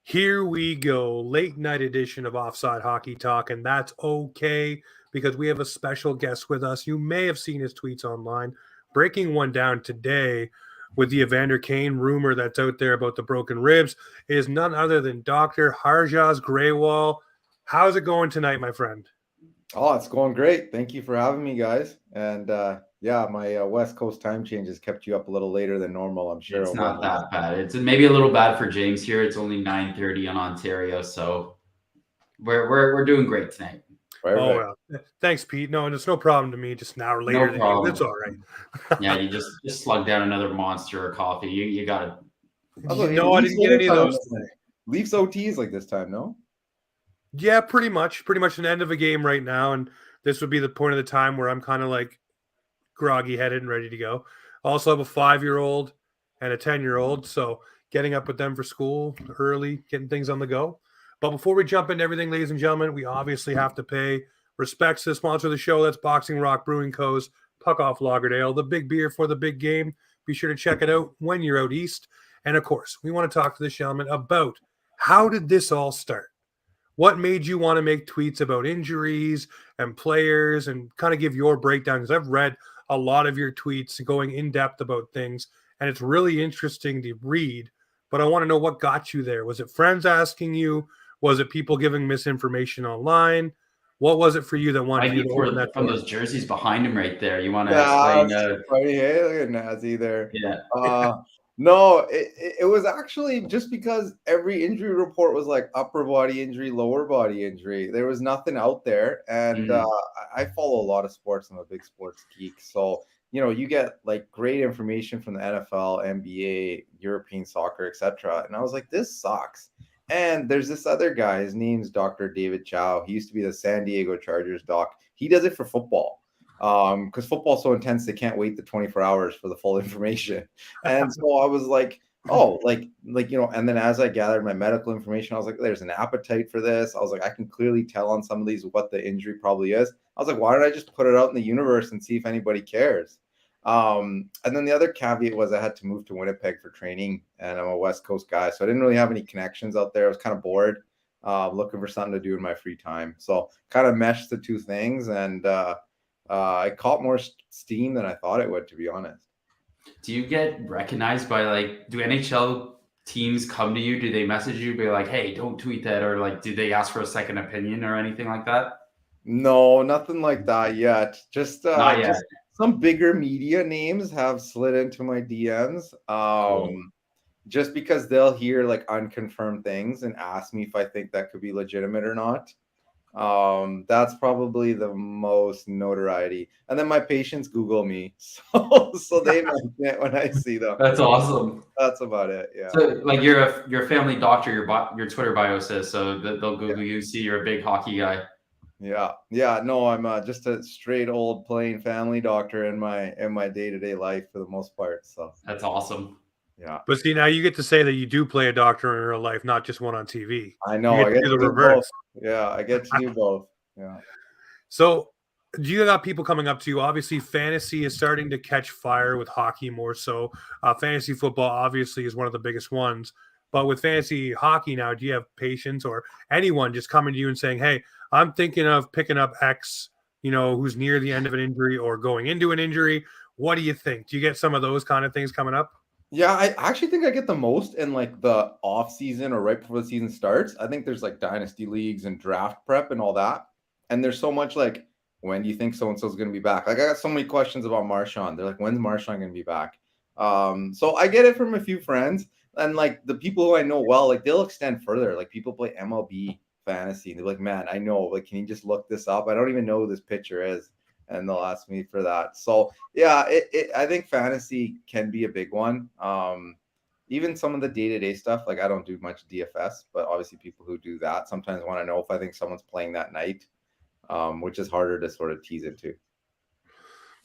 Here we go, late night edition of Offside Hockey Talk, and that's okay because we have a special guest with us. You may have seen his tweets online, breaking one down today with the Evander Kane rumor that's out there about the broken ribs is none other than Dr. Harjas Grewal. How's it going tonight, my friend? Oh, it's going great. Thank you for having me, guys. And yeah, my West Coast time changes kept you up a little later than normal, I'm sure. It's not that bad. It's maybe a little bad for James here. It's only 9:30 in Ontario, so we're doing great tonight. Perfect. Oh, well. Thanks, Pete. No, it's no problem to me. Just an hour later than you. That's all right. Yeah, you just slug down another monster or coffee. You got it. No, I didn't get any of those. Leafs OTs like this time, no? Yeah, pretty much an end of a game right now, and this would be the point of the time where I'm kind of like groggy headed and ready to go. I also have a 5-year-old and a 10-year-old, so getting up with them for school early, getting things on the go. But before we jump into everything, ladies and gentlemen, we obviously have to pay respects to the sponsor of the show. That's Boxing Rock Brewing Co.'s Puck Off Lagerdale, the big beer for the big game. Be sure to check it out when you're out east. And of course, we want to talk to this gentleman about how did this all start? What made you want to make tweets about injuries and players and kind of give your breakdown? Because I've read a lot of your tweets going in depth about things, and it's really interesting to read. But I want to know what got you there. Was it friends asking you? Was it people giving misinformation online? What was it for you that wanted you to open that from door? those jerseys behind him right there? You want to explain? Hey, look at Nazi there. Yeah. No, it was actually just because every injury report was like upper body injury, lower body injury. There was nothing out there. And I follow a lot of sports. I'm a big sports geek. So, you get like great information from the NFL, NBA, European soccer, etc. And I was like, this sucks. And there's this other guy. His name's Dr. David Chow. He used to be the San Diego Chargers doc. He does it for football. Because football's so intense, they can't wait the 24 hours for the full information. And so I was like, oh, and then as I gathered my medical information, I was like, there's an appetite for this. I was like, I can clearly tell on some of these what the injury probably is. I was like, why don't I just put it out in the universe and see if anybody cares? And then the other caveat was I had to move to Winnipeg for training, and I'm a West Coast guy, so I didn't really have any connections out there. I was kind of bored, looking for something to do in my free time. So kind of meshed the two things, and I caught more steam than I thought it would, to be honest. Do you get recognized by do NHL teams come to you? Do they message you, be like, hey, don't tweet that? Or do they ask for a second opinion or anything like that? No, nothing like that yet. Just Just some bigger media names have slid into my DMs. Cool. Just because they'll hear unconfirmed things and ask me if I think that could be legitimate or not. That's probably the most notoriety. And then my patients Google me, so they mention it when I see them. That's awesome. That's about it. Yeah. So you're a family doctor. Your Twitter bio says so that they'll Google you, see you're a big hockey guy. Yeah. No, I'm just a straight old plain family doctor in my day-to-day life for the most part. So that's awesome. Yeah. But see, now you get to say that you do play a doctor in real life, not just one on TV. I know. I get to do the reverse. Yeah, I get to do both. Yeah. So do you got people coming up to you? Obviously, fantasy is starting to catch fire with hockey more so. Fantasy football obviously is one of the biggest ones. But with fantasy hockey now, do you have patients or anyone just coming to you and saying, hey, I'm thinking of picking up X, who's near the end of an injury or going into an injury? What do you think? Do you get some of those kind of things coming up? Yeah, I actually think I get the most in the off season or right before the season starts. I think there's dynasty leagues and draft prep and all that. And there's so much when do you think so-and-so is going to be back? I got so many questions about Marchand. They're like, when's Marchand going to be back? So I get it from a few friends. And the people who I know well, they'll extend further. People play MLB fantasy. And they're like, man, I know. Can you just look this up? I don't even know who this pitcher is. And they'll ask me for that. So yeah, I think fantasy can be a big one. Even some of the day-to-day stuff, I don't do much DFS, but obviously people who do that sometimes want to know if I think someone's playing that night, which is harder to sort of tease into.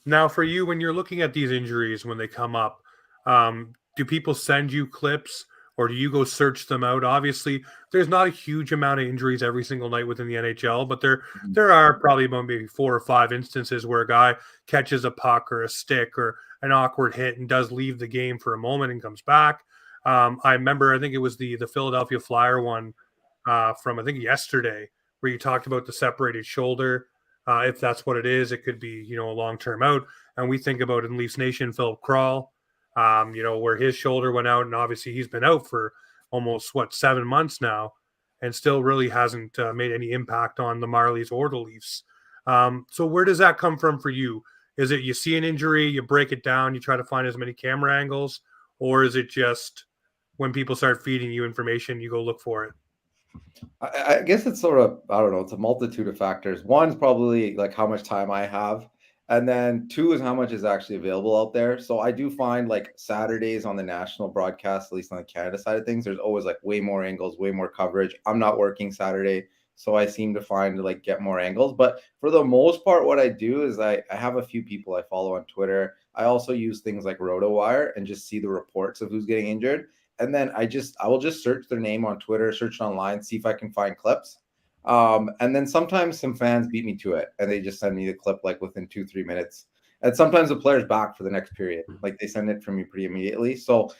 Now for you, when you're looking at these injuries, when they come up, do people send you clips or do you go search them out? Obviously, there's not a huge amount of injuries every single night within the NHL, but there are probably maybe 4 or 5 instances where a guy catches a puck or a stick or an awkward hit and does leave the game for a moment and comes back. I remember, I think it was the Philadelphia Flyer one from I think yesterday, where you talked about the separated shoulder. If that's what it is, it could be a long term out. And we think about in Leafs Nation, Philip Kral, where his shoulder went out, and obviously he's been out for almost 7 months now, and still really hasn't made any impact on the Marlies or the Leafs. So where does that come from for you? Is it you see an injury, you break it down, you try to find as many camera angles, or is it just when people start feeding you information, you go look for it? I guess it's sort of, I don't know, it's a multitude of factors. One is probably like how much time I have. And then two is how much is actually available out there. So I do find like Saturdays on the national broadcast, at least on the Canada side of things, there's always like way more angles, way more coverage. I'm not working Saturday, so I seem to find like get more angles. But for the most part, what I do is I have a few people I follow on Twitter. I also use things like RotoWire and just see the reports of who's getting injured. And then I will just search their name on Twitter, search online, see if I can find clips. And then sometimes some fans beat me to it, and they just send me the clip like within 2-3 minutes. And sometimes the player's back for the next period, like they send it from me pretty immediately. So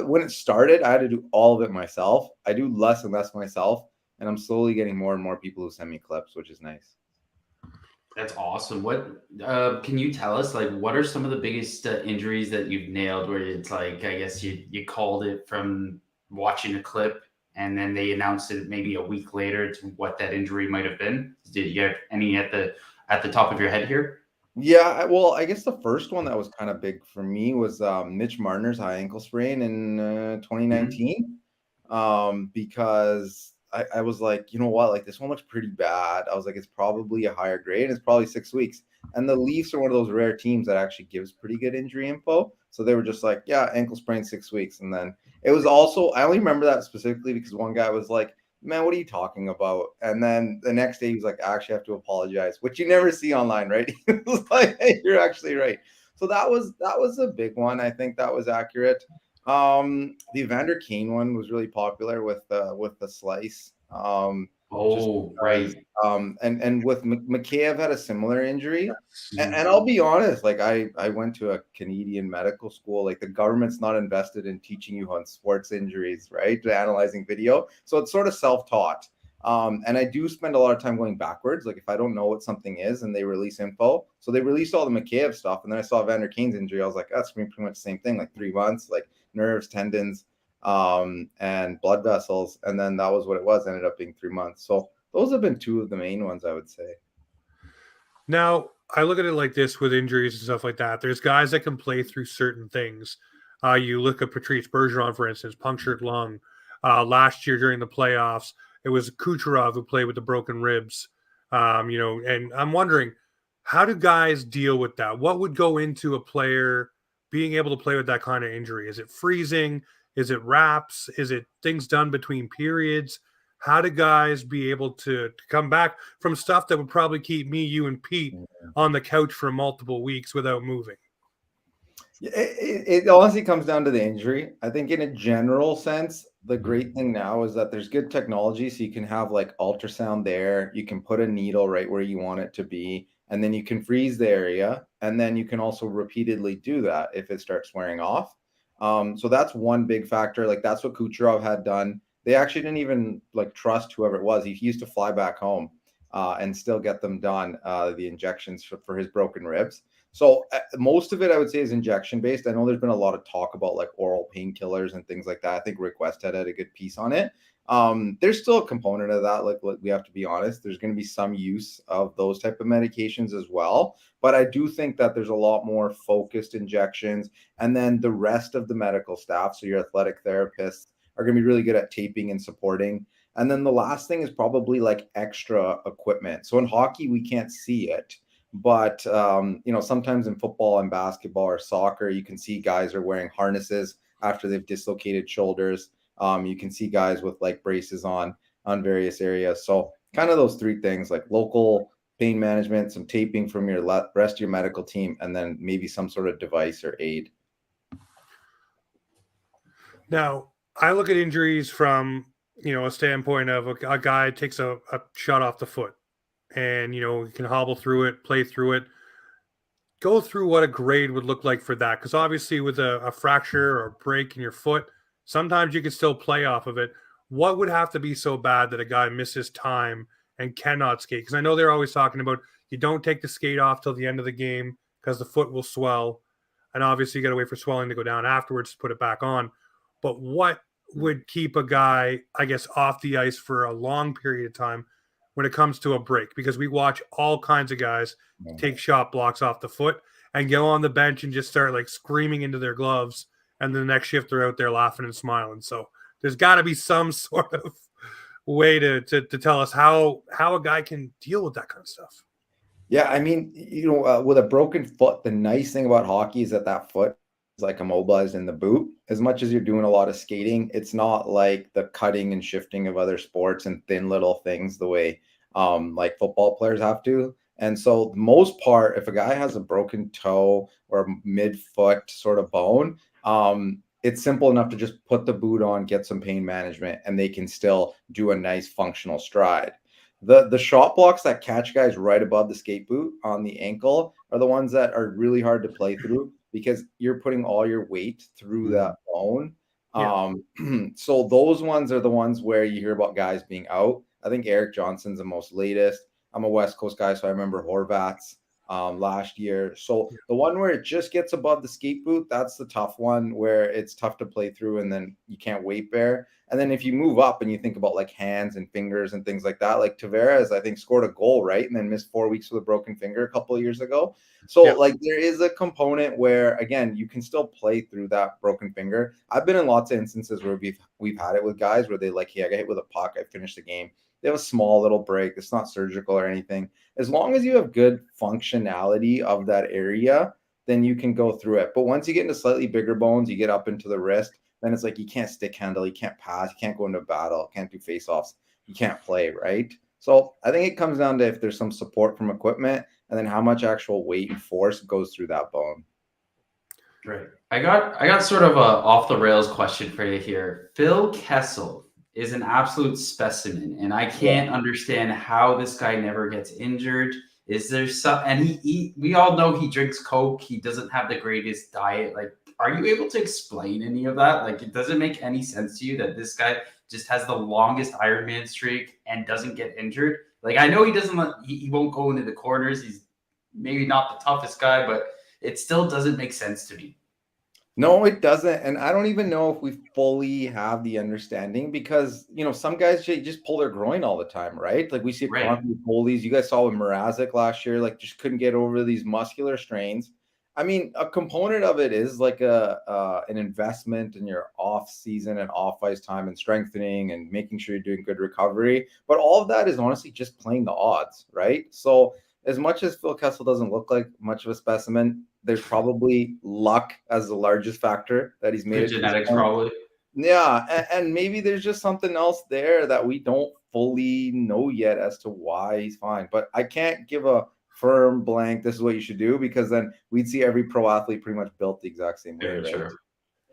when it started, I had to do all of it myself. I do less and less myself, and I'm slowly getting more and more people who send me clips, which is nice. That's awesome. What can you tell us? Like, what are some of the biggest injuries that you've nailed? Where it's like, I guess you called it from watching a clip, and then they announced it maybe a week later to what that injury might have been. Did you have any at the top of your head here? Yeah, well, I guess the first one that was kind of big for me was Mitch Marner's high ankle sprain in 2019. Because I was like, you know what, like this one looks pretty bad. I was like, it's probably a higher grade. It's probably 6 weeks. And the Leafs are one of those rare teams that actually gives pretty good injury info. So they were just like, yeah, ankle sprain 6 weeks. And then it was also, I only remember that specifically because one guy was like, man, what are you talking about? And then the next day he was like, I actually have to apologize, which you never see online, right? He was like, hey, you're actually right. So that was a big one. I think that was accurate. The Evander Kane one was really popular with the slice. Oh, right. And with Mikheyev had a similar injury. And I'll be honest, like I went to a Canadian medical school. Like the government's not invested in teaching you on sports injuries, right? Analyzing video. So it's sort of self-taught. And I do spend a lot of time going backwards. Like if I don't know what something is and they release info. So they released all the Mikheyev stuff. And then I saw Evander Kane's injury. I was like, that's pretty much the same thing, like 3 months, like nerves, tendons, and blood vessels. And then that was what it was. Ended up being 3 months. So those have been two of the main ones, I would say. Now, I look at it like this with injuries and stuff like that. There's guys that can play through certain things. You look at Patrice Bergeron, for instance, punctured lung. Last year during the playoffs, it was Kucherov who played with the broken ribs. And I'm wondering, how do guys deal with that? What would go into a player being able to play with that kind of injury? Is it freezing? Is it wraps? Is it things done between periods? How do guys be able to come back from stuff that would probably keep me, you, and Pete on the couch for multiple weeks without moving? It honestly comes down to the injury. I think in a general sense, the great thing now is that there's good technology. So you can have like ultrasound there. You can put a needle right where you want it to be. And then you can freeze the area. And then you can also repeatedly do that if it starts wearing off. So that's one big factor. Like that's what Kucherov had done. They actually didn't even like trust whoever it was. He used to fly back home and still get them done, the injections for his broken ribs. So most of it, I would say, is injection based. I know there's been a lot of talk about like oral painkillers and things like that. I think Rick Westhead had a good piece on it. There's still a component of that. Like we have to be honest, there's going to be some use of those type of medications as well. But I do think that there's a lot more focused injections. And then the rest of the medical staff, so your athletic therapists, are going to be really good at taping and supporting. And then the last thing is probably like extra equipment. So in hockey, we can't see it. But sometimes in football and basketball or soccer, you can see guys are wearing harnesses after they've dislocated shoulders. You can see guys with like braces on various areas. So kind of those three things, like local pain management, some taping from your rest of your medical team, and then maybe some sort of device or aid. Now, I look at injuries from a standpoint of a guy takes a shot off the foot, and you can hobble through it, play through it. Go through what a grade would look like for that, because obviously with a fracture or a break in your foot, sometimes you can still play off of it. What would have to be so bad that a guy misses time and cannot skate? Because I know they're always talking about you don't take the skate off till the end of the game because the foot will swell. And obviously, you got to wait for swelling to go down afterwards to put it back on. But what would keep a guy, I guess, off the ice for a long period of time when it comes to a break? Because we watch all kinds of guys take shot blocks off the foot and go on the bench and just start like screaming into their gloves. And then the next shift, they're out there laughing and smiling. So there's got to be some sort of way to tell us how a guy can deal with that kind of stuff. Yeah, I mean, with a broken foot, the nice thing about hockey is that foot is like immobilized in the boot. As much as you're doing a lot of skating, it's not like the cutting and shifting of other sports and thin little things the way like football players have to. And so the most part, if a guy has a broken toe or a mid-foot sort of bone, it's simple enough to just put the boot on, get some pain management, and they can still do a nice functional stride. The shot blocks that catch guys right above the skate boot on the ankle are the ones that are really hard to play through because you're putting all your weight through that bone. Yeah. So those ones are the ones where you hear about guys being out. I think Eric Johnson's the most latest. I'm a West Coast guy, so I remember Horvat's last year. So the one where it just gets above the skate boot, that's the tough one where it's tough to play through and then you can't weight bear. And then if you move up and you think about like hands and fingers and things like that, like Tavares, I think scored a goal, right? And then missed 4 weeks with a broken finger a couple of years ago. So like there is a component where, again, you can still play through that broken finger. I've been in lots of instances where we've had it with guys where they like, hey, I got hit with a puck, I finished the game. They have a small little break. It's not surgical or anything. As long as you have good functionality of that area, then you can go through it. But once you get into slightly bigger bones, you get up into the wrist, then it's like you can't stick handle, you can't pass, you can't go into battle, can't do face-offs, you can't play, right? So I think it comes down to if there's some support from equipment and then how much actual weight and force goes through that bone. Right. I got sort of a off the rails question for you here. Phil Kessel is an absolute specimen, and I can't understand how this guy never gets injured. Is there some? And we all know he drinks Coke. He doesn't have the greatest diet. Like, are you able to explain any of that? Like, it doesn't make any sense to you that this guy just has the longest Ironman streak and doesn't get injured? Like, I know he won't go into the corners. He's maybe not the toughest guy, but it still doesn't make sense to me. No, it doesn't. And I don't even know if we fully have the understanding because, some guys just pull their groin all the time, right? Like we see chronic goalies. You guys saw with Mrazek last year, like just couldn't get over these muscular strains. I mean, a component of it is like an investment in your off season and off ice time and strengthening and making sure you're doing good recovery. But all of that is honestly just playing the odds, right? So as much as Phil Kessel doesn't look like much of a specimen, there's probably luck as the largest factor that he's made. Genetics, probably. Yeah, and maybe there's just something else there that we don't fully know yet as to why he's fine. But I can't give a firm blank, this is what you should do, because then we'd see every pro athlete pretty much built the exact same way. Right? Sure.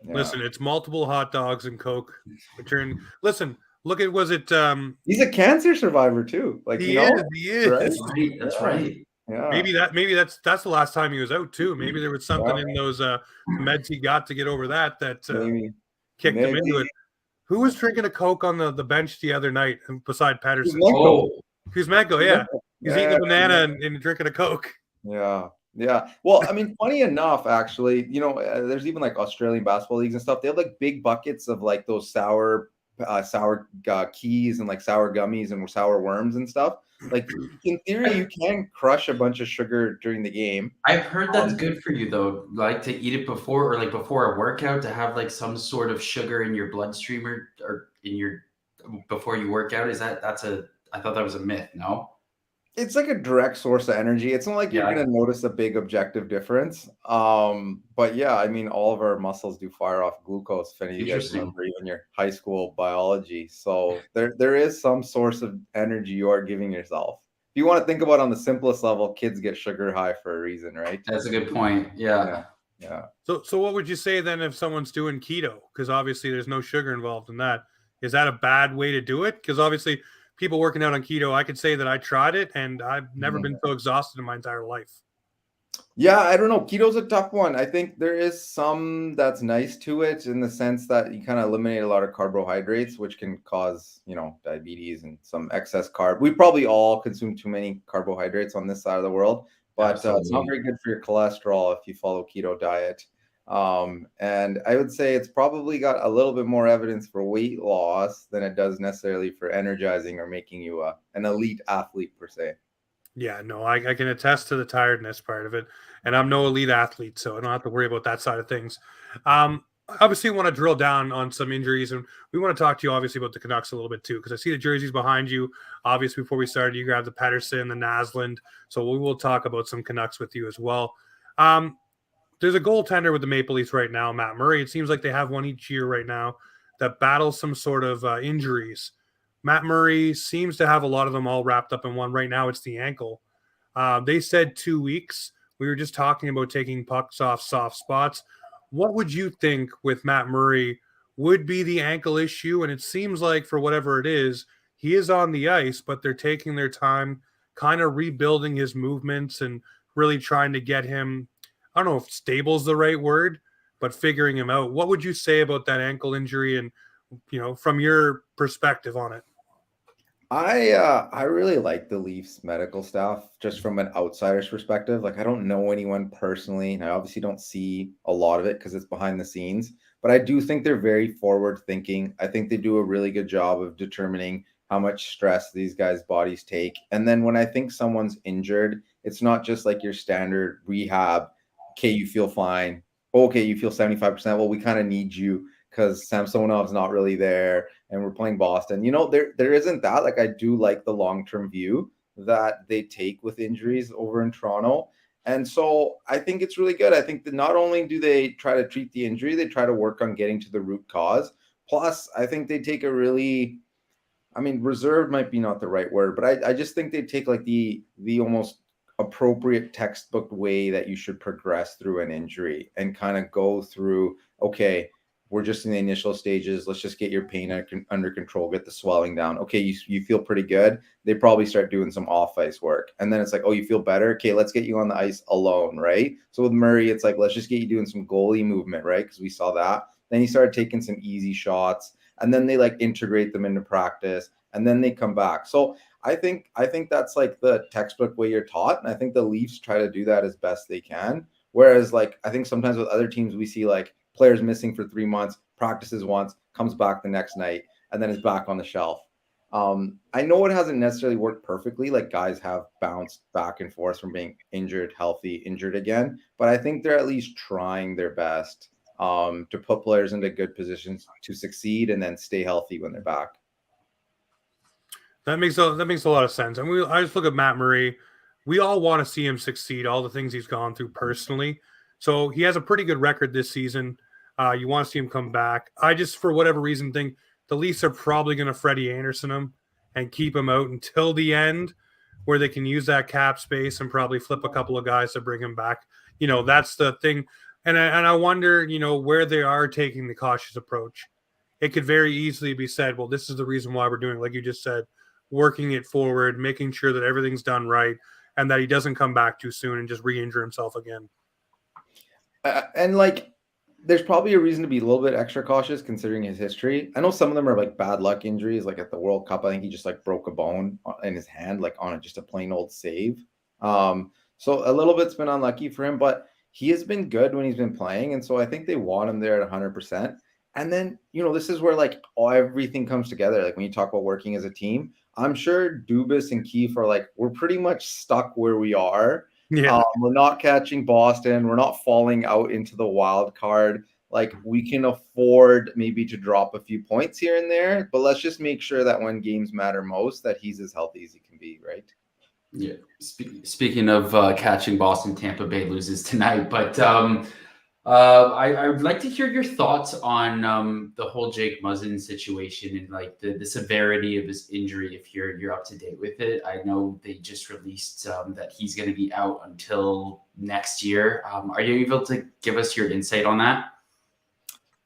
Yeah. Listen, it's multiple hot dogs and Coke. Listen, look at he's a cancer survivor too. Like he is. Right? That's right. Yeah. Maybe that's the last time he was out too. Maybe there was something in those meds he got to get over that kicked him into it. Who was drinking a Coke on the bench the other night beside Patterson? Kuzmenko, yeah. He's eating a banana and drinking a Coke. Yeah. Well, I mean, funny enough, actually, there's even like Australian basketball leagues and stuff. They have like big buckets of like those sour keys and like sour gummies and sour worms and stuff. Like in theory, you can crush a bunch of sugar during the game. I've heard that's good for you though, like to eat it before or like before a workout to have like some sort of sugar in your bloodstream or in your before you work out. I thought that was a myth. No. It's like a direct source of energy. It's not like you're going to notice a big objective difference. But yeah, I mean, all of our muscles do fire off glucose. If any of you guys remember even your high school biology. So there is some source of energy you are giving yourself. If you want to think about it on the simplest level, kids get sugar high for a reason, right? That's a good point. Yeah. So what would you say then if someone's doing keto? Because obviously there's no sugar involved in that. Is that a bad way to do it? Because obviously people working out on keto, I could say that I tried it and I've never been so exhausted in my entire life. Yeah, I don't know. Keto's a tough one. I think there is some that's nice to it in the sense that you kind of eliminate a lot of carbohydrates, which can cause, diabetes and some excess carb. We probably all consume too many carbohydrates on this side of the world, but it's not Absolutely. very good for your cholesterol if you follow keto diet. And I would say it's probably got a little bit more evidence for weight loss than it does necessarily for energizing or making you an elite athlete per se. Yeah, no, I can attest to the tiredness part of it, and I'm no elite athlete, so I don't have to worry about that side of things. Obviously, want to drill down on some injuries, and we want to talk to you obviously about the Canucks a little bit too, because I see the jerseys behind you. Obviously, before we started, you grabbed the Pedersen, the Naslund, so we will talk about some Canucks with you as well. Um, there's a goaltender with the Maple Leafs right now, Matt Murray. It seems like they have one each year right now that battles some sort of injuries. Matt Murray seems to have a lot of them all wrapped up in one. Right now, it's the ankle. They said 2 weeks. We were just talking about taking pucks off soft spots. What would you think with Matt Murray would be the ankle issue? And it seems like for whatever it is, he is on the ice, but they're taking their time, kind of rebuilding his movements and really trying to get him. I don't know if stable is the right word, but figuring him out. What would you say about that ankle injury and from your perspective on it? I really like the Leafs medical staff just from an outsider's perspective. Like I don't know anyone personally, and I obviously don't see a lot of it because it's behind the scenes. But I do think they're very forward thinking. I think they do a really good job of determining how much stress these guys' bodies take. And then when I think someone's injured, it's not just like your standard rehab. Okay, you feel fine. Okay, you feel 75%. Well, we kind of need you because Samsonov's not really there and we're playing Boston. There isn't that. Like I do like the long-term view that they take with injuries over in Toronto. And so I think it's really good. I think that not only do they try to treat the injury, they try to work on getting to the root cause. Plus, I think they take a really, I mean, reserved might be not the right word, but I just think they take like the almost appropriate textbook way that you should progress through an injury and kind of go through, okay, we're just in the initial stages. Let's just get your pain under control, get the swelling down. Okay, you feel pretty good. They probably start doing some off ice work. And then it's like, oh, you feel better? Okay, let's get you on the ice alone, right? So with Murray, it's like, let's just get you doing some goalie movement, right? Because we saw that. Then he started taking some easy shots and then they like integrate them into practice and then they come back. So I think that's like the textbook way you're taught. And I think the Leafs try to do that as best they can. Whereas like I think sometimes with other teams we see like players missing for 3 months, practices once, comes back the next night, and then is back on the shelf. I know it hasn't necessarily worked perfectly. Like guys have bounced back and forth from being injured, healthy, injured again. But I think they're at least trying their best to put players into good positions to succeed and then stay healthy when they're back. That makes a lot of sense. And I just look at Matt Murray. We all want to see him succeed. All the things he's gone through personally. So he has a pretty good record this season. You want to see him come back. I just, for whatever reason, think the Leafs are probably going to Freddie Anderson him and keep him out until the end, where they can use that cap space and probably flip a couple of guys to bring him back. That's the thing. And I wonder, where they are taking the cautious approach. It could very easily be said, well, this is the reason why we're doing, like you just said, working it forward, making sure that everything's done right, and that he doesn't come back too soon and just re-injure himself again. And like, there's probably a reason to be a little bit extra cautious considering his history. I know some of them are like bad luck injuries. Like at the World Cup, I think he just like broke a bone in his hand, like on just a plain old save. So a little bit's been unlucky for him, but he has been good when he's been playing. And so I think they want him there at 100%. And then, this is where like everything comes together. Like when you talk about working as a team, I'm sure Dubas and Keefe are like, we're pretty much stuck where we are. Yeah. We're not catching Boston. We're not falling out into the wild card. Like we can afford maybe to drop a few points here and there, but let's just make sure that when games matter most, that he's as healthy as he can be, right? Yeah. Speaking of catching Boston, Tampa Bay loses tonight, but I would like to hear your thoughts on the whole Jake Muzzin situation and like the severity of his injury. If you're up to date with it, I know they just released that he's going to be out until next year. Are you able to give us your insight on that?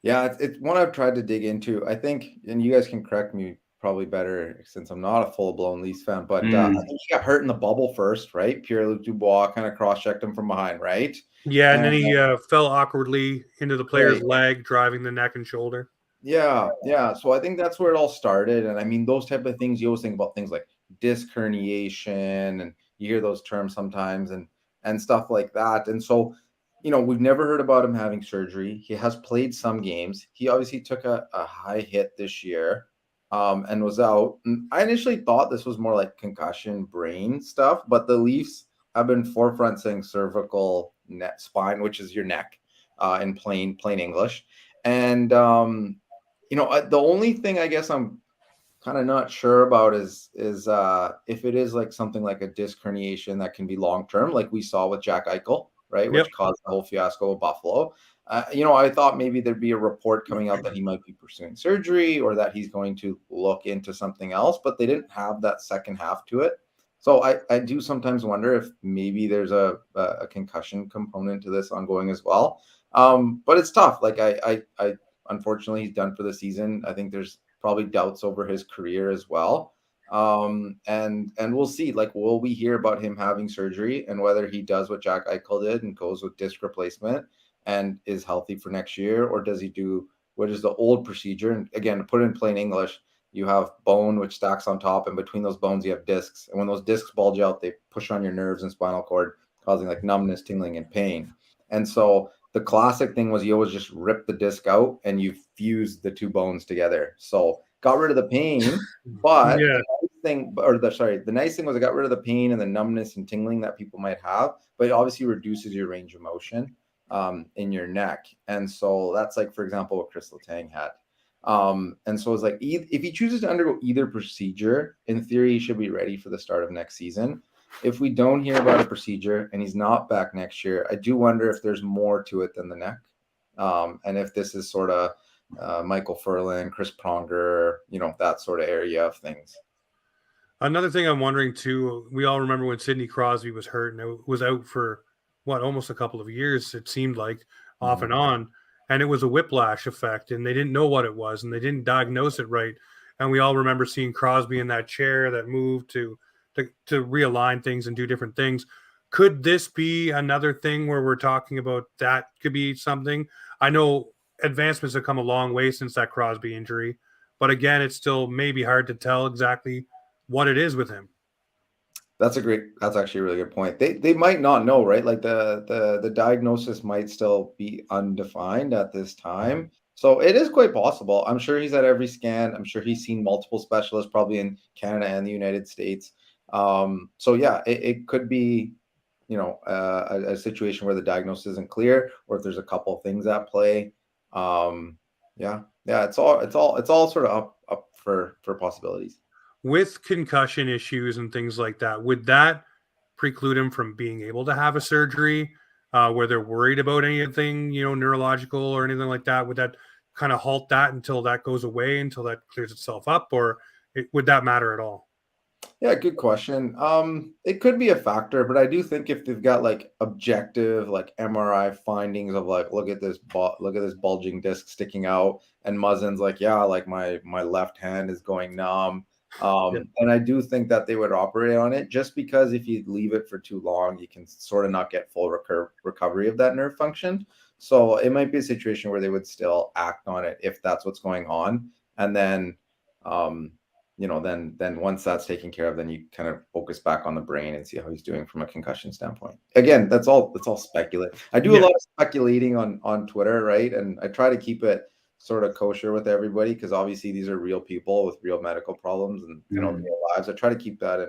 Yeah, it's one I've tried to dig into. I think, and you guys can correct me probably better since I'm not a full-blown Leafs fan, but I Mm. think he got hurt in the bubble first, right? Pierre-Luc Dubois kind of cross-checked him from behind, right? Yeah, and then And he fell awkwardly into the player's right. leg, driving the neck and shoulder. Yeah. So I think that's where it all started. And I mean, those type of things, you always think about things like disc herniation, and you hear those terms sometimes and stuff like that. And so, we've never heard about him having surgery. He has played some games. He obviously took a high hit this year, and was out. And I initially thought this was more like concussion brain stuff, but the Leafs have been forefront saying cervical net spine, which is your neck, in plain English. And the only thing I guess I'm kind of not sure about is if it is like something like a disc herniation that can be long term, like we saw with Jack Eichel, right, Yep. which caused the whole fiasco of Buffalo. I thought maybe there'd be a report coming out that he might be pursuing surgery or that he's going to look into something else, but they didn't have that second half to it. So I do sometimes wonder if maybe there's a concussion component to this ongoing as well. But it's tough. Like I unfortunately he's done for the season. I think there's probably doubts over his career as well. And we'll see. Like, will we hear about him having surgery and whether he does what Jack Eichel did and goes with disc replacement and is healthy for next year, or does he do what is the old procedure? And again, to put it in plain English, you have bone which stacks on top, and between those bones you have discs. And when those discs bulge out, they push on your nerves and spinal cord, causing like numbness, tingling, and pain. And so the classic thing was you always just rip the disc out and you fuse the two bones together. So got rid of the pain, but Yeah. the nice thing was it got rid of the pain and the numbness and tingling that people might have, but it obviously reduces your range of motion in your neck. And so that's like, for example, what Chris Letang had. And so it's like, if he chooses to undergo either procedure, in theory, he should be ready for the start of next season. If we don't hear about a procedure and he's not back next year, I do wonder if there's more to it than the neck. And if this is sort of Michael Furlan, Chris Pronger, that sort of area of things. Another thing I'm wondering too, we all remember when Sidney Crosby was hurt and it was out for almost a couple of years, it seemed like, off and on. And it was a whiplash effect, and they didn't know what it was, and they didn't diagnose it right. And we all remember seeing Crosby in that chair that moved to realign things and do different things. Could this be another thing where we're talking about that could be something? I know advancements have come a long way since that Crosby injury, but again, it's still maybe hard to tell exactly what it is with him. That's actually a really good point. They might not know, right? Like the diagnosis might still be undefined at this time. So it is quite possible. I'm sure he's at every scan. I'm sure he's seen multiple specialists, probably in Canada and the United States. So yeah, it could be, a situation where the diagnosis isn't clear, or if there's a couple of things at play. Yeah, it's all sort of up for possibilities. With concussion issues and things like that, would that preclude him from being able to have a surgery where they're worried about anything, neurological or anything like that? Would that kind of halt that until that goes away, until that clears itself up, or would that matter at all? Yeah, good question. It could be a factor, but I do think if they've got like objective, like MRI findings of like, look at this bulging disc sticking out, and Muzzin's like, yeah, like my left hand is going numb. And I do think that they would operate on it, just because if you leave it for too long, you can sort of not get full recovery of that nerve function. So it might be a situation where they would still act on it if that's what's going on, and then then once that's taken care of, then you kind of focus back on the brain and see how he's doing from a concussion standpoint. Again, that's all speculative. I do a lot of speculating on Twitter, right? And I try to keep it sort of kosher with everybody, because obviously these are real people with real medical problems and real lives. I try to keep that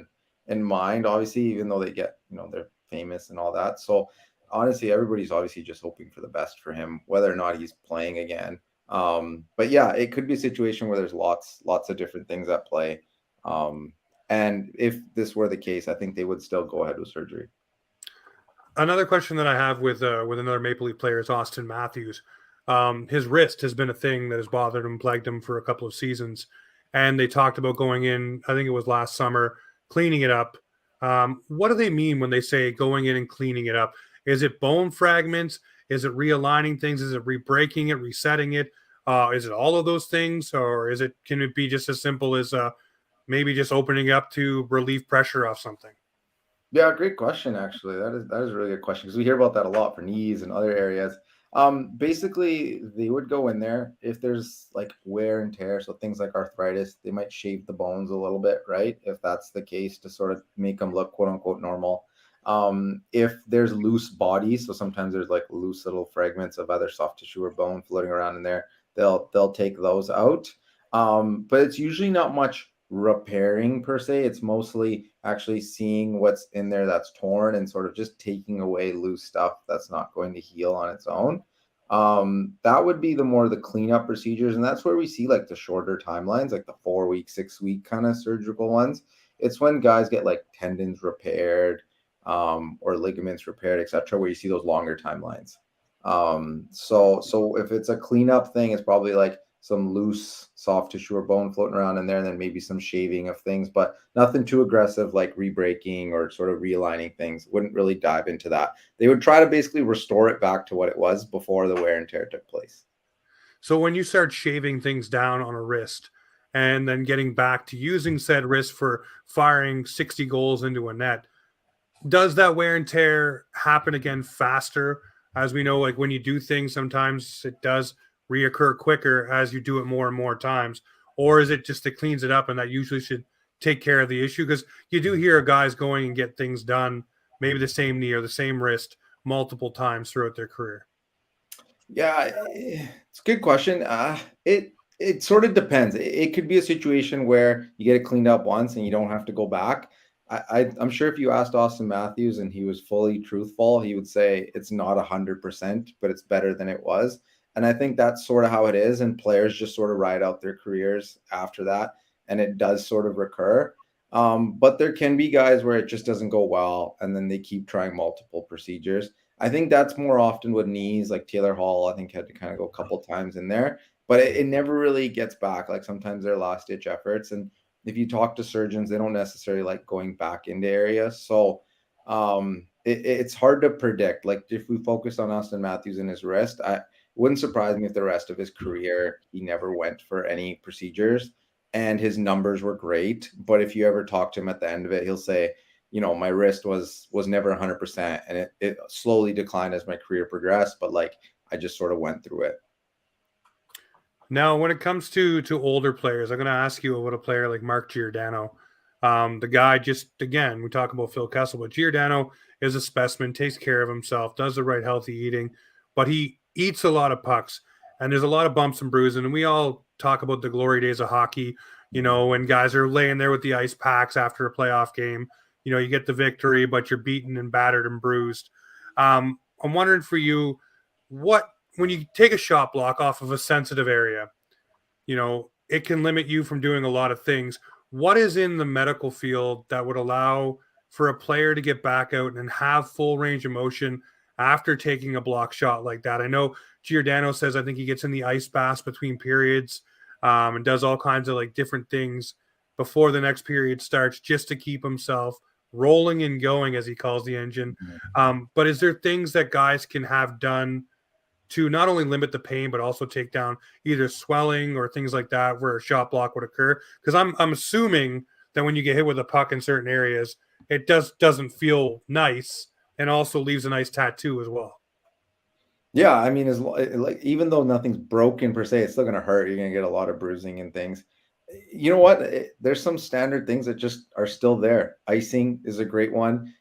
in mind, obviously, even though they get, they're famous and all that. So honestly, everybody's obviously just hoping for the best for him, whether or not he's playing again. But yeah, it could be a situation where there's lots of different things at play. And if this were the case, I think they would still go ahead with surgery. Another question that I have with another Maple Leaf player is Austin Matthews. His wrist has been a thing that has bothered him, plagued him for a couple of seasons. And they talked about going in, I think it was last summer, cleaning it up. What do they mean when they say going in and cleaning it up? Is it bone fragments? Is it realigning things? Is it re-breaking it, resetting it? Is it all of those things, or can it be just as simple as maybe just opening up to relieve pressure off something? Yeah, great question. Actually, that is a really good question because we hear about that a lot for knees and other areas. Basically, they would go in there if there's like wear and tear, so things like arthritis. They might shave the bones a little bit, right? If that's the case, to sort of make them look quote unquote normal. If there's loose bodies, so sometimes there's like loose little fragments of either soft tissue or bone floating around in there, they'll take those out. But it's usually not much repairing per se. It's mostly actually seeing what's in there that's torn and sort of just taking away loose stuff that's not going to heal on its own. That would be the cleanup procedures, and that's where we see like the shorter timelines, like the 4 week, 6 week kind of surgical ones. It's when guys get like tendons repaired, or ligaments repaired, etc., where you see those longer timelines. So if it's a cleanup thing, it's probably like some loose soft tissue or bone floating around in there, and then maybe some shaving of things, but nothing too aggressive like rebreaking or sort of realigning things. Wouldn't really dive into that. They would try to basically restore it back to what it was before the wear and tear took place. So when you start shaving things down on a wrist and then getting back to using said wrist for firing 60 goals into a net, does that wear and tear happen again faster? As we know, like when you do things, sometimes it does reoccur quicker as you do it more and more times. Or is it just it cleans it up and that usually should take care of the issue? Because you do hear guys going and get things done, maybe the same knee or the same wrist multiple times throughout their career. Yeah, it's a good question. It sort of depends. It could be a situation where you get it cleaned up once and you don't have to go back. I'm sure if you asked Austin Matthews and he was fully truthful, he would say it's not 100%, but it's better than it was. And I think that's sort of how it is. And players just sort of ride out their careers after that, and it does sort of recur. But there can be guys where it just doesn't go well, and then they keep trying multiple procedures. I think that's more often with knees, like Taylor Hall, I think had to kind of go a couple times in there, but it never really gets back. Like sometimes they're last ditch efforts. And if you talk to surgeons, they don't necessarily like going back into areas. So it's hard to predict. Like if we focus on Austin Matthews and his wrist, it wouldn't surprise me if the rest of his career, he never went for any procedures and his numbers were great. But if you ever talk to him at the end of it, he'll say, my wrist was never 100%, and it slowly declined as my career progressed, but like I just sort of went through it. Now, when it comes to older players, I'm going to ask you about a player like Mark Giordano. The guy just, again, we talk about Phil Kessel, but Giordano is a specimen, takes care of himself, does the right healthy eating, but he eats a lot of pucks, and there's a lot of bumps and bruising. And we all talk about the glory days of hockey, when guys are laying there with the ice packs after a playoff game. You get the victory, but you're beaten and battered and bruised. I'm wondering for you, when you take a shot block off of a sensitive area, it can limit you from doing a lot of things. What is in the medical field that would allow for a player to get back out and have full range of motion after taking a block shot like that? I know Giordano says, I think he gets in the ice baths between periods, and does all kinds of like different things before the next period starts just to keep himself rolling and going, as he calls the engine. But is there things that guys can have done to not only limit the pain, but also take down either swelling or things like that where a shot block would occur? Because I'm assuming that when you get hit with a puck in certain areas, it doesn't feel nice, and also leaves a nice tattoo as well. Yeah, I mean, like even though nothing's broken per se, it's still gonna hurt. You're gonna get a lot of bruising and things. You know what? There's some standard things that just are still there. Icing is a great one.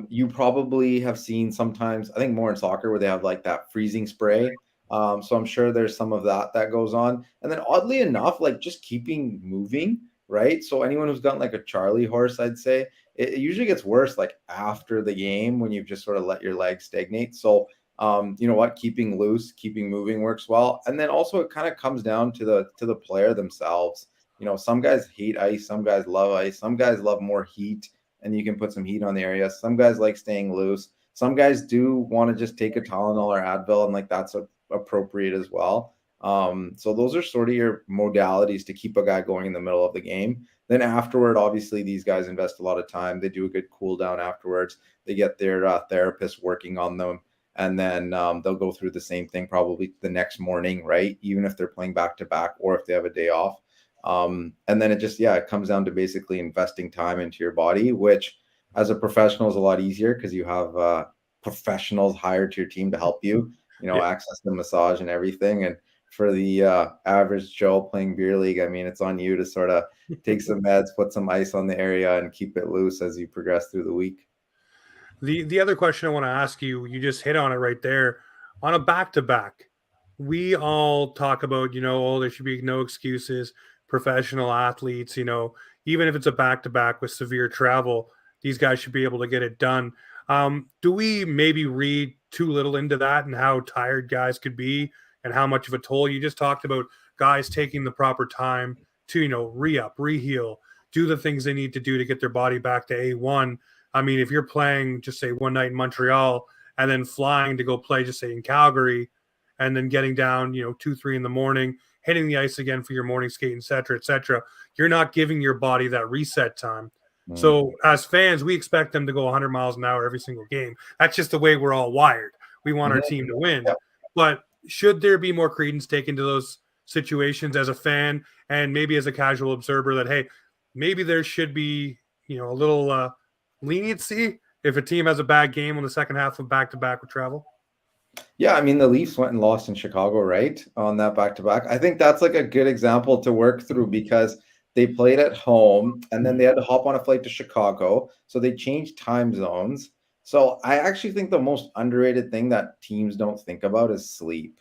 You probably have seen sometimes, I think more in soccer, where they have like that freezing spray. So I'm sure there's some of that goes on. And then oddly enough, like just keeping moving, right? So anyone who's gotten like a Charlie horse, I'd say it usually gets worse like after the game when you've just sort of let your legs stagnate. So you know what, keeping loose, keeping moving works well. And then also it kind of comes down to the player themselves. Some guys hate ice, some guys love ice, some guys love more heat, and you can put some heat on the area. Some guys like staying loose. Some guys do want to just take a Tylenol or Advil, and like that's appropriate as well. So those are sort of your modalities to keep a guy going in the middle of the game. Then afterward, obviously, these guys invest a lot of time. They do a good cool down afterwards. They get their therapist working on them. and then they'll go through the same thing probably the next morning, right? Even if they're playing back to back or if they have a day off. And then it comes down to basically investing time into your body, which as a professional is a lot easier because you have professionals hired to your team to help you, access the massage and everything. And for the average Joe playing beer league, I mean, it's on you to sort of take some meds, put some ice on the area, and keep it loose as you progress through the week. The other question I want to ask you, you just hit on it right there. On a back-to-back, we all talk about, there should be no excuses. Professional athletes, even if it's a back-to-back with severe travel, these guys should be able to get it done. Do we maybe read too little into that and how tired guys could be and how much of a toll? You just talked about guys taking the proper time to, re-up, re-heal, do the things they need to do to get their body back to A1. I mean, if you're playing, just say, one night in Montreal and then flying to go play, just say, in Calgary, and then getting down, 2, 3 in the morning, hitting the ice again for your morning skate, et cetera, you're not giving your body that reset time. So as fans, we expect them to go 100 miles an hour every single game. That's just the way we're all wired. We want our team to win. Yep. But should there be more credence taken to those situations as a fan and maybe as a casual observer that, hey, maybe there should be, a little leniency if a team has a bad game on the second half of back-to-back with travel? Yeah, I mean, the Leafs went and lost in Chicago, right, on that back-to-back. I think that's like a good example to work through because they played at home and then they had to hop on a flight to Chicago. So they changed time zones. So I actually think the most underrated thing that teams don't think about is sleep.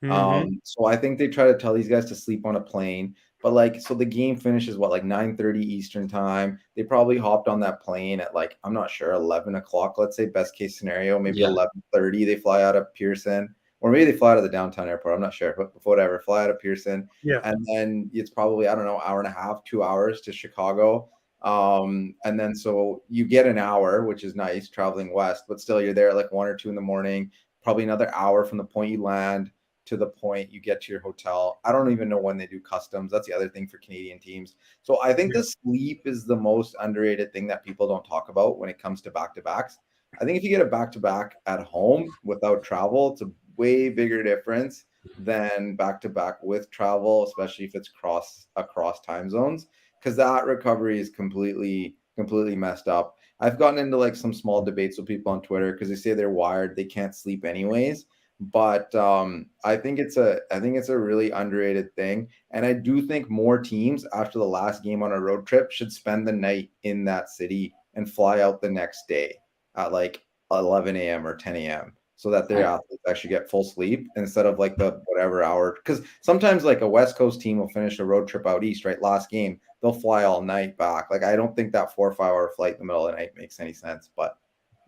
So I think they try to tell these guys to sleep on a plane. But so the game finishes like 9:30 Eastern time. They probably hopped on that plane at I'm not sure, 11 o'clock, let's say, best case scenario, maybe 11:30 they fly out of Pearson, or maybe they fly out of the downtown airport. I'm not sure, but whatever, fly out of Pearson. Yeah. And then it's probably, I don't know, hour and a half, 2 hours to Chicago. And then so you get an hour, which is nice traveling west, but still you're there at 1 or 2 in the morning, probably another hour from the point you land to the point you get to your hotel. I don't even know when they do customs. That's the other thing for Canadian teams. So I think the sleep is the most underrated thing that people don't talk about when it comes to back-to-backs. I think if you get a back-to-back at home without travel, it's a way bigger difference than back-to-back with travel, especially if it's across time zones, because that recovery is completely messed up. I've gotten into some small debates with people on Twitter because they say they're wired, they can't sleep anyways. But I think it's a really underrated thing, and I do think more teams after the last game on a road trip should spend the night in that city and fly out the next day at 11 a.m. or 10 a.m. so that their athletes actually get full sleep instead of the whatever hour. Because sometimes a West Coast team will finish a road trip out east, right? Last game they'll fly all night back. I don't think that 4 or 5 hour flight in the middle of the night makes any sense, but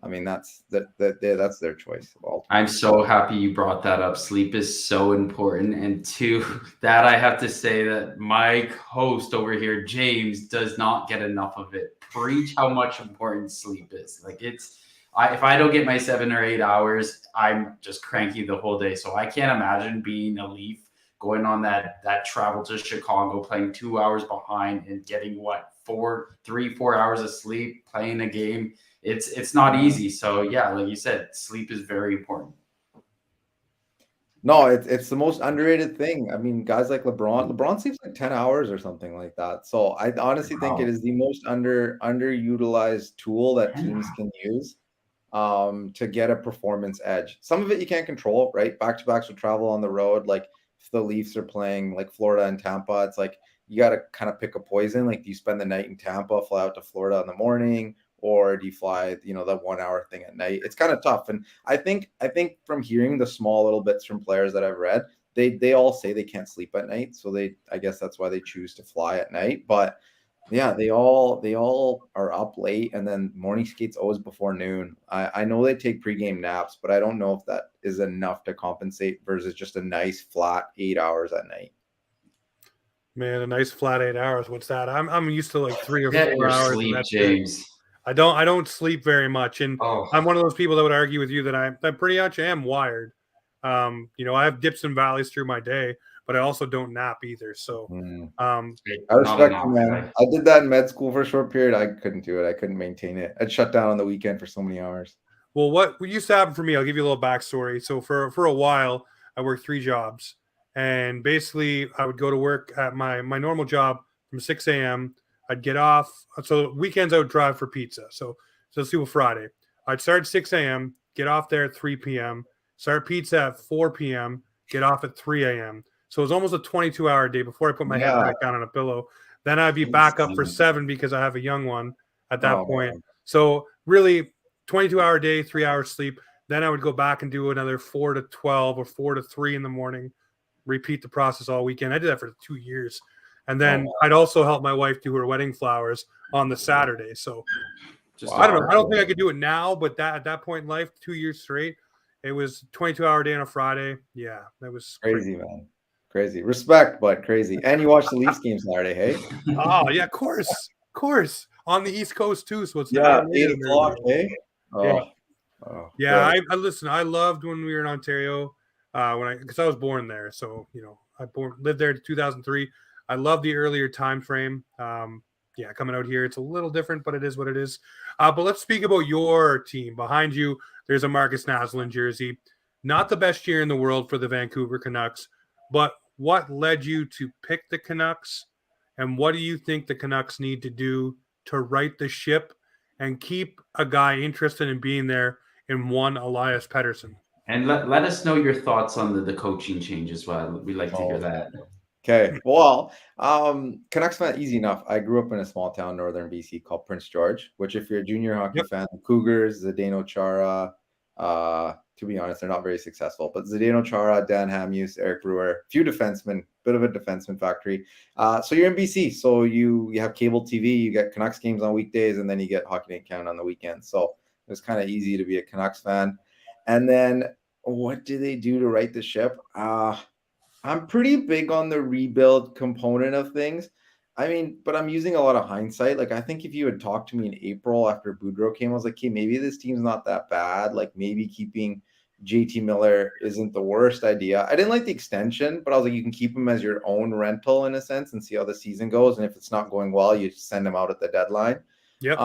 I mean, that's their choice. I'm so happy you brought that up. Sleep is so important. And to that, I have to say that my host over here, James, does not get enough of it. Preach how much important sleep is. If I don't get my 7 or 8 hours, I'm just cranky the whole day. So I can't imagine being a Leaf, going on that travel to Chicago, playing 2 hours behind and getting 3-4 hours of sleep, playing a game. It's not easy. So yeah, like you said, sleep is very important. No, it's the most underrated thing. I mean, guys like LeBron sleeps 10 hours or something like that. So I honestly think it is the most underutilized tool that teams can use to get a performance edge. Some of it you can't control, right? Back-to-backs with travel on the road. If the Leafs are playing Florida and Tampa, it's you got to kind of pick a poison. Do you spend the night in Tampa, fly out to Florida in the morning, or do you fly, that 1 hour thing at night? It's kind of tough. And I think from hearing the small little bits from players that I've read, they all say they can't sleep at night. So I guess that's why they choose to fly at night. But yeah, they all are up late, and then morning skates always before noon. I know they take pregame naps, but I don't know if that is enough to compensate versus just a nice flat 8 hours at night. Man, a nice flat 8 hours. What's that? I'm used to 3 or 4 your hours. Sleep, James. I don't sleep very much, and I'm one of those people that would argue with you that I pretty much am wired. I have dips and valleys through my day, but I also don't nap either. So I respect you, man. I did that in med school for a short period. I couldn't do it. I couldn't maintain it. I'd shut down on the weekend for so many hours. Well, what used to happen for me, I'll give you a little backstory. So for a while, I worked 3 jobs, and basically I would go to work at my normal job from 6 a.m. I'd get off. So weekends I would drive for pizza. So let's do a Friday. I'd start at 6 a.m., get off there at 3 p.m., start pizza at 4 p.m., get off at 3 a.m. So it was almost a 22-hour day before I put my head Yeah. back down on a pillow. Then I'd be back up for 7 because I have a young one at that Oh, point. man. So really 22-hour day, 3 hours sleep. Then I would go back and do another 4 to 12 or 4 to 3 in the morning, repeat the process all weekend. I did that for 2 years. And then I'd also help my wife do her wedding flowers on the Saturday. So Just I don't know. hard. I don't think I could do it now, but at that point in life, 2 years straight, it was 22-hour day on a Friday. Yeah, that was Crazy, man. Crazy. Respect, but crazy. And you watched the Leafs game Saturday, hey? Oh, yeah, of course. On the East Coast too, so it's an Yeah, hour later 8 than o'clock, everybody else. hey? Yeah. Yeah, Good. I listen. I loved when we were in Ontario, because I was born there. So lived there in 2003. I love the earlier time frame. Yeah, coming out here, it's a little different, but it is what it is. But let's speak about your team. Behind you, there's a Marcus Naslund jersey. Not the best year in the world for the Vancouver Canucks, but what led you to pick the Canucks, and what do you think the Canucks need to do to right the ship and keep a guy interested in being there in one Elias Pettersson? And let us know your thoughts on the coaching change as well. We like to hear Oh, that. okay. Well, Canucks fan, easy enough. I grew up in a small town, northern BC, called Prince George, which if you're a junior hockey Yep. fan, Cougars, Zdeno Chara, to be honest, they're not very successful, but Zdeno Chara, Dan Hamhuis, Eric Brewer, few defensemen, bit of a defenseman factory. So you're in BC, so you have cable TV, you get Canucks games on weekdays, and then you get Hockey Night Count on the weekends. So it was kind of easy to be a Canucks fan. And then what do they do to right the ship? I'm pretty big on the rebuild component of things. I mean, but I'm using a lot of hindsight. Like, I think if you had talked to me in April after Boudreaux came, I was like, okay, maybe this team's not that bad. Like, maybe keeping JT Miller isn't the worst idea. I didn't like the extension, but I was like, you can keep him as your own rental in a sense and see how the season goes. And if it's not going well, you send him out at the deadline. Yep.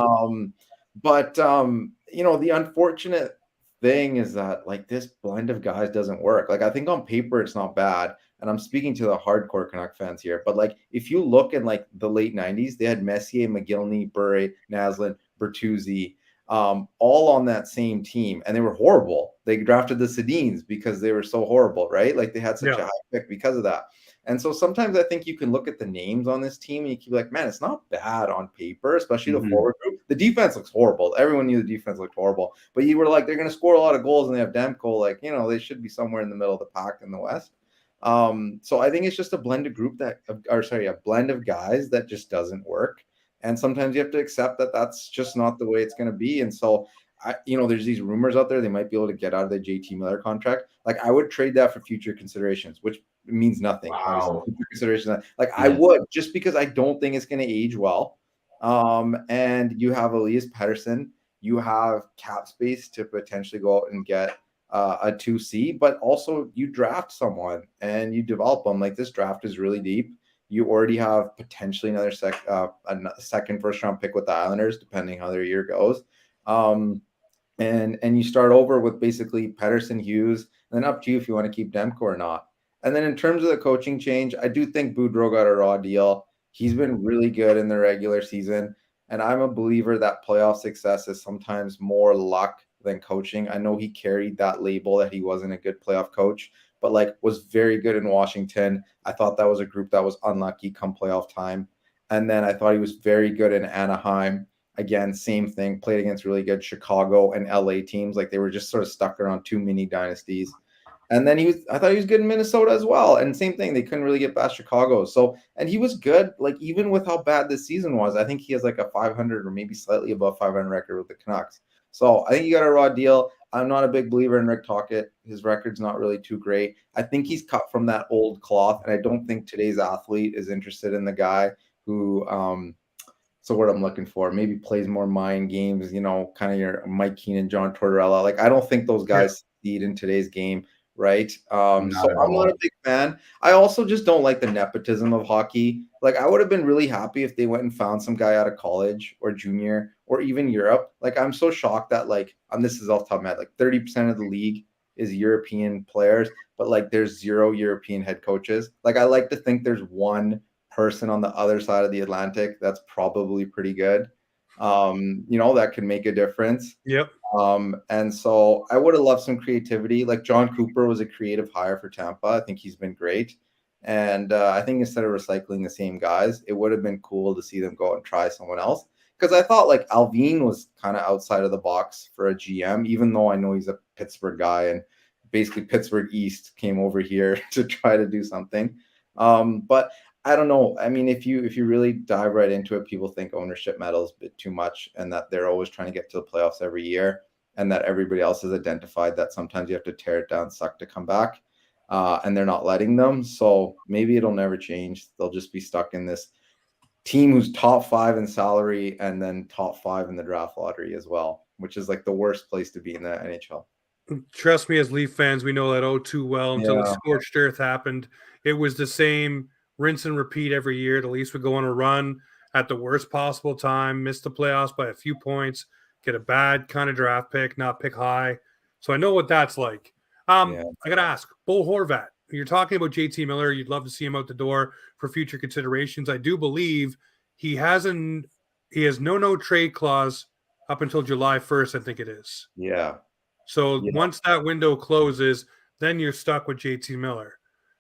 But the unfortunate thing is that like this blend of guys doesn't work. Like I think on paper it's not bad, and I'm speaking to the hardcore Canuck fans here. But like if you look in like the late '90s, they had Messier, McGillney, Bure, Naslund, Bertuzzi, all on that same team, and they were horrible. They drafted the Sedins because they were so horrible, right? Like they had such a high pick because of that. And so sometimes I think you can look at the names on this team and you keep like, man, it's not bad on paper, especially the forward group. The defense looks horrible. Everyone knew the defense looked horrible, but you were like, they're going to score a lot of goals and they have Demko. Like, they should be somewhere in the middle of the pack in the West. So I think it's just a blend of a blend of guys that just doesn't work. And sometimes you have to accept that that's just not the way it's going to be. And so there's these rumors out there they might be able to get out of the JT Miller contract. Like I would trade that for future considerations, which means nothing. Wow. Future considerations. Like I would, just because I don't think it's going to age well. And you have Elias Pettersson, you have cap space to potentially go out and get a 2C, but also you draft someone and you develop them. Like this draft is really deep. You already have potentially another second first round pick with the Islanders, depending how their year goes. And you start over with basically Pettersson, Hughes, and then up to you if you want to keep Demko or not. And then in terms of the coaching change, I do think Boudreaux got a raw deal. He's been really good in the regular season. And I'm a believer that playoff success is sometimes more luck than coaching. I know he carried that label that he wasn't a good playoff coach, but like was very good in Washington. I thought that was a group that was unlucky come playoff time. And then I thought he was very good in Anaheim. Again, same thing, played against really good Chicago and LA teams. Like they were just sort of stuck around two mini dynasties. And then I thought he was good in Minnesota as well. And same thing, they couldn't really get past Chicago. So, and he was good, like even with how bad this season was, I think he has like a 500 or maybe slightly above 500 record with the Canucks. So I think he got a raw deal. I'm not a big believer in Rick Tocchet. His record's not really too great. I think he's cut from that old cloth. And I don't think today's athlete is interested in the guy who, so what I'm looking for, maybe plays more mind games, kind of your Mike Keenan, John Tortorella. Like, I don't think those guys succeed in today's game. right? Not So at I'm not all. a big fan. I also just don't like the nepotism of hockey. Like I would have been really happy if they went and found some guy out of college or junior or even Europe. Like I'm so shocked that like this is off the top of my head, like 30% of the league is European players, but like there's 0 European head coaches. Like I like to think there's one person on the other side of the Atlantic that's probably pretty good. That could make a difference. Yep. And so I would have loved some creativity. Like John Cooper was a creative hire for Tampa. I think he's been great. And I think instead of recycling the same guys, it would have been cool to see them go and try someone else. Because I thought like Alvin was kind of outside of the box for a GM, even though I know he's a Pittsburgh guy and basically Pittsburgh East came over here to try to do something. But I don't know. I mean, if you really dive right into it, people think ownership meddles a bit too much, and that they're always trying to get to the playoffs every year, and that everybody else has identified that sometimes you have to tear it down, suck to come back, and they're not letting them. So maybe it'll never change. They'll just be stuck in this team who's top 5 in salary and then top 5 in the draft lottery as well, which is like the worst place to be in the NHL. Trust me, as Leaf fans, we know that oh too well. Until the Yeah. scorched earth happened, it was the same rinse and repeat every year. The Leafs would go on a run at the worst possible time, miss the playoffs by a few points, get a bad kind of draft pick, not pick high. So I know what that's like. Yeah. I got to ask, Bo Horvat, you're talking about JT Miller. You'd love to see him out the door for future considerations. I do believe he has no trade clause up until July 1st, I think it is. Yeah. So Yeah. once that window closes, then you're stuck with JT Miller.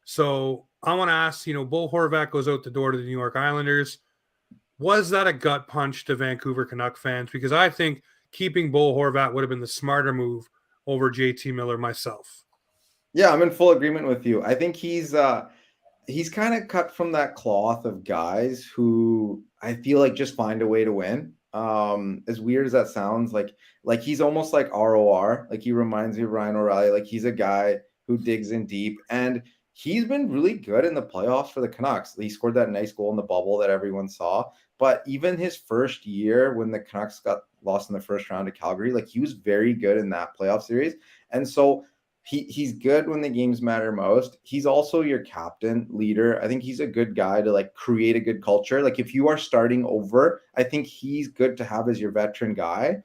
So I want to ask, Bo Horvat goes out the door to the New York Islanders. Was that a gut punch to Vancouver Canuck fans? Because I think keeping Bo Horvat would have been the smarter move over JT Miller myself. Yeah, I'm in full agreement with you. I think he's kind of cut from that cloth of guys who I feel like just find a way to win. As weird as that sounds, like he's almost like ROR. Like he reminds me of Ryan O'Reilly. Like he's a guy who digs in deep, and he's been really good in the playoffs for the Canucks. He scored that nice goal in the bubble that everyone saw. But even his first year when the Canucks got lost in the first round to Calgary, like he was very good in that playoff series. And so he's good when the games matter most. He's also your captain, leader. I think he's a good guy to like create a good culture. Like if you are starting over, I think he's good to have as your veteran guy.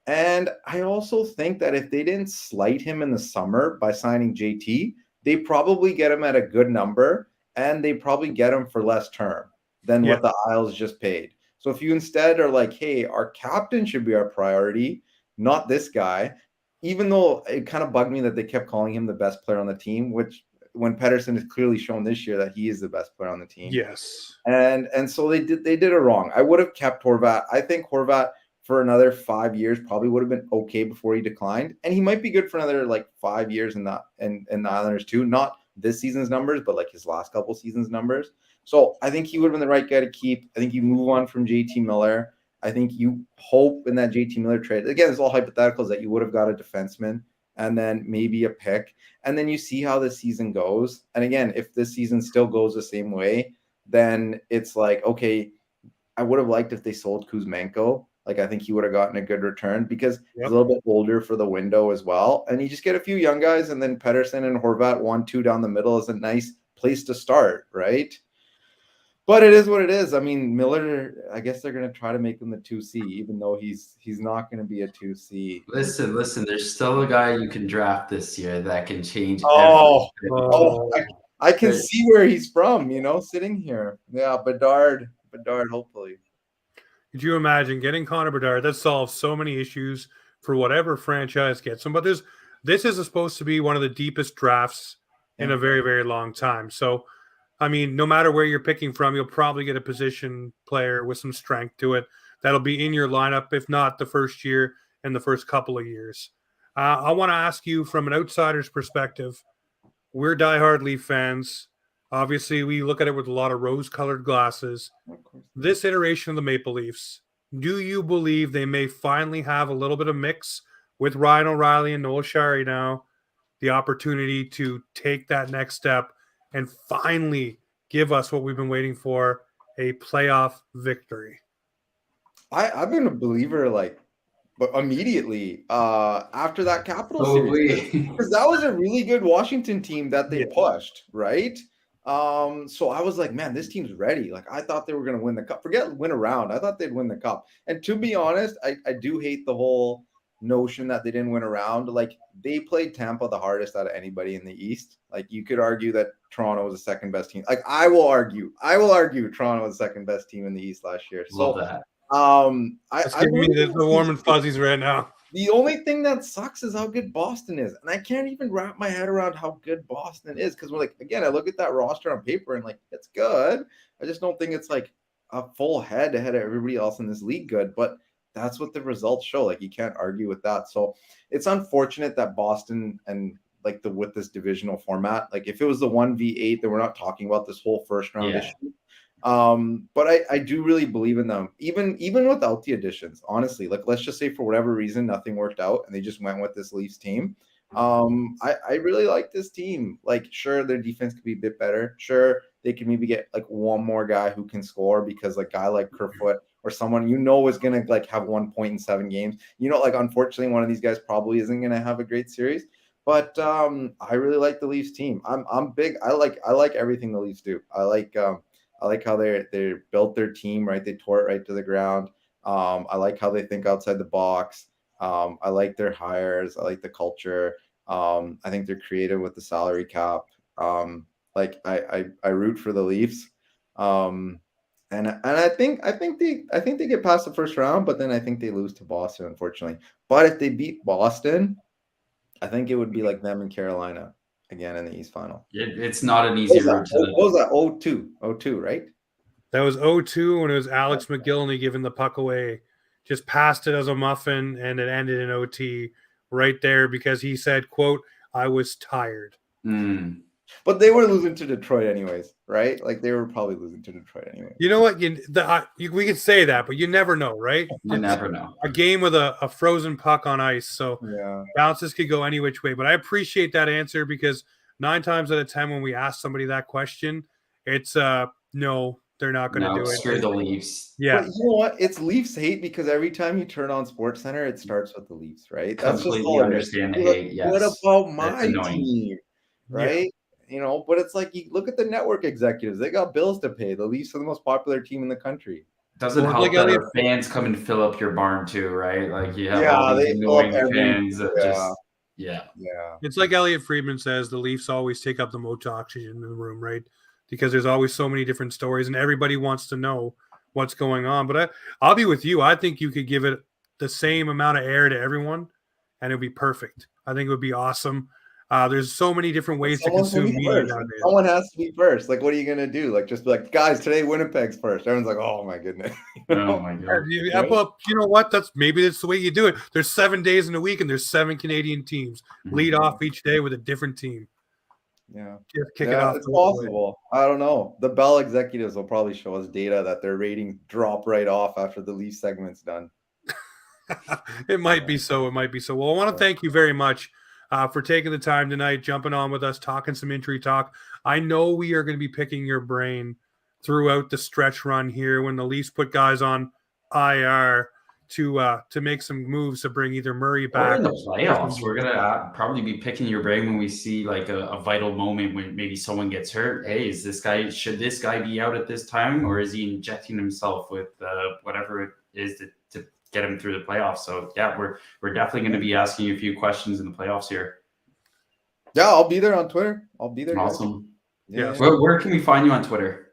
And I also think that if they didn't slight him in the summer by signing JT, they probably get him at a good number, and they probably get him for less term than what the Isles just paid. So if you instead are like, hey, our captain should be our priority, not this guy, even though it kind of bugged me that they kept calling him the best player on the team, which when Pettersson has clearly shown this year that he is the best player on the team. Yes. And so they did it wrong. I would have kept Horvat. I think Horvat for another 5 years probably would have been okay before he declined. And he might be good for another like 5 years in the Islanders too. Not this season's numbers, but like his last couple seasons numbers. So I think he would have been the right guy to keep. I think you move on from JT Miller. I think you hope in that JT Miller trade. Again, it's all hypotheticals that you would have got a defenseman and then maybe a pick. And then you see how the season goes. And again, if this season still goes the same way, then it's like, okay, I would have liked if they sold Kuzmenko. Like I think he would have gotten a good return because he's a little bit older for the window as well. And you just get a few young guys, and then Pettersson and Horvat 1-2 down the middle is a nice place to start, right? But it is what it is. I mean, Miller, I guess they're going to try to make him the 2C, even though he's not going to be a 2C. Listen. There's still a guy you can draft this year that can change I can see where he's from, sitting here. Yeah, Bedard, hopefully. Could you imagine getting Connor Bedard? That solves so many issues for whatever franchise gets him. But this is supposed to be one of the deepest drafts in a very, very long time. So, I mean, no matter where you're picking from, you'll probably get a position player with some strength to it that'll be in your lineup, if not the first year and the first couple of years. I want to ask you from an outsider's perspective. We're diehard Leaf fans. Obviously, we look at it with a lot of rose-colored glasses. This iteration of the Maple Leafs, do you believe they may finally have a little bit of mix with Ryan O'Reilly and Noel Shari now, the opportunity to take that next step and finally give us what we've been waiting for, a playoff victory? I've been a believer, like, but immediately after that Capital So series, we. because that was a really good Washington team that they Yeah. pushed, right? So I was like, man, this team's ready. Like I thought they were going to win the cup. Forget win a round. I thought they'd win the cup. And to be honest, I do hate the whole notion that they didn't win a round. Like they played Tampa the hardest out of anybody in the East. Like you could argue that Toronto was the second best team. Like I will argue Toronto was the second best team in the East last year. Love So that. It's I giving me believe the warm and fuzzies right now. the only thing that sucks is how good Boston is. And I can't even wrap my head around how good Boston is. Because we're like, again, I look at that roster on paper and like, it's good. I just don't think it's like a full head ahead of everybody else in this league good. But that's what the results show. Like you can't argue with that. So it's unfortunate that Boston and like with this divisional format, like if it was the 1v8, then we're not talking about this whole first round issue. But I do really believe in them, even without the additions, honestly. Like let's just say for whatever reason nothing worked out and they just went with this Leafs team. I really like this team. Like sure, their defense could be a bit better. Sure, they can maybe get like one more guy who can score because like guy like Kerfoot or someone is gonna like have 1 point in 7 games. Like unfortunately one of these guys probably isn't gonna have a great series. But I really like the Leafs team. I'm big. I like everything the Leafs do. I like how they built their team, right? They tore it right to the ground. I like how they think outside the box. I like their hires. I like the culture. I think they're creative with the salary cap. Like I root for the Leafs. And I think they get past the first round, but then I think they lose to Boston, unfortunately. But if they beat Boston, I think it would be like them in Carolina again in the East Final. It's not an easy route to What was that? 0-2, right? That was 0-2 when it was Alex McGillney giving the puck away. Just passed it as a muffin, and it ended in OT right there because he said, quote, I was tired. But they were losing to Detroit anyways, right? Like they were probably losing to Detroit anyway. You know what? We could say that, but you never know, right? You never know. A game with a frozen puck on ice, so yeah, bounces could go any which way. But I appreciate that answer because 9 times out of 10 when we ask somebody that question, it's no, they're not going to do it. Screw the Leafs. Yeah. But you know what? It's Leafs hate because every time you turn on SportsCenter, it starts with the Leafs, right? That's completely understand the hate. Yes. What about my team, right? Yeah. But it's like you look at the network executives; they got bills to pay. The Leafs are the most popular team in the country. Doesn't help that our fans come and fill up your barn too, right? Like you have all these annoying fans that just. Yeah. It's like Elliot Friedman says, the Leafs always take up the most oxygen in the room, right? Because there's always so many different stories and everybody wants to know what's going on. But I'll be with you. I think you could give it the same amount of air to everyone and it would be perfect. I think it would be awesome. There's so many different ways to consume media nowadays. Someone has to be first. Like, what are you going to do? Like, just be like, guys, today Winnipeg's first. Everyone's like, oh, my goodness. Oh, my God. Well, you know what? That's the way you do it. There's 7 days in a week, and there's 7 Canadian teams. Lead off each day with a different team. Yeah. Just kick it off. It's possible. I don't know. The Bell executives will probably show us data that their ratings drop right off after the Leaf segment's done. It might be so. It might be so. Well, I want to thank you very much for taking the time tonight, jumping on with us, talking some injury talk. I know we are going to be picking your brain throughout the stretch run here when the Leafs put guys on IR to make some moves to bring either Murray back. Or in the playoffs, we're going to probably be picking your brain when we see like a vital moment when maybe someone gets hurt. Hey, should this guy be out at this time, or is he injecting himself with whatever it is to get him through the playoffs? So yeah, we're definitely going to be asking you a few questions in the playoffs here. Yeah, I'll be there on Twitter. I'll be there. Awesome. Yeah. Where can we find you on Twitter?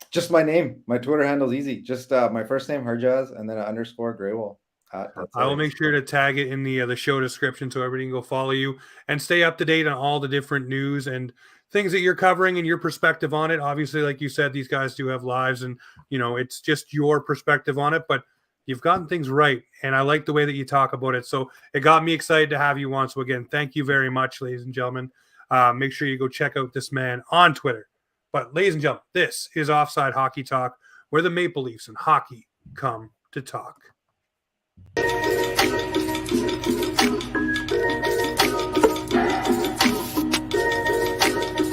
Just my name. My Twitter handle is easy. Just my first name, Harjas, and then _ Grewal. I will make sure to tag it in the show description so everybody can go follow you and stay up to date on all the different news and things that you're covering and your perspective on it. Obviously, like you said, these guys do have lives and, it's just your perspective on it, but you've gotten things right, and I like the way that you talk about it. So it got me excited to have you on. So again, thank you very much, ladies and gentlemen. Make sure you go check out this man on Twitter. But ladies and gentlemen, this is Offside Hockey Talk, where the Maple Leafs and hockey come to talk.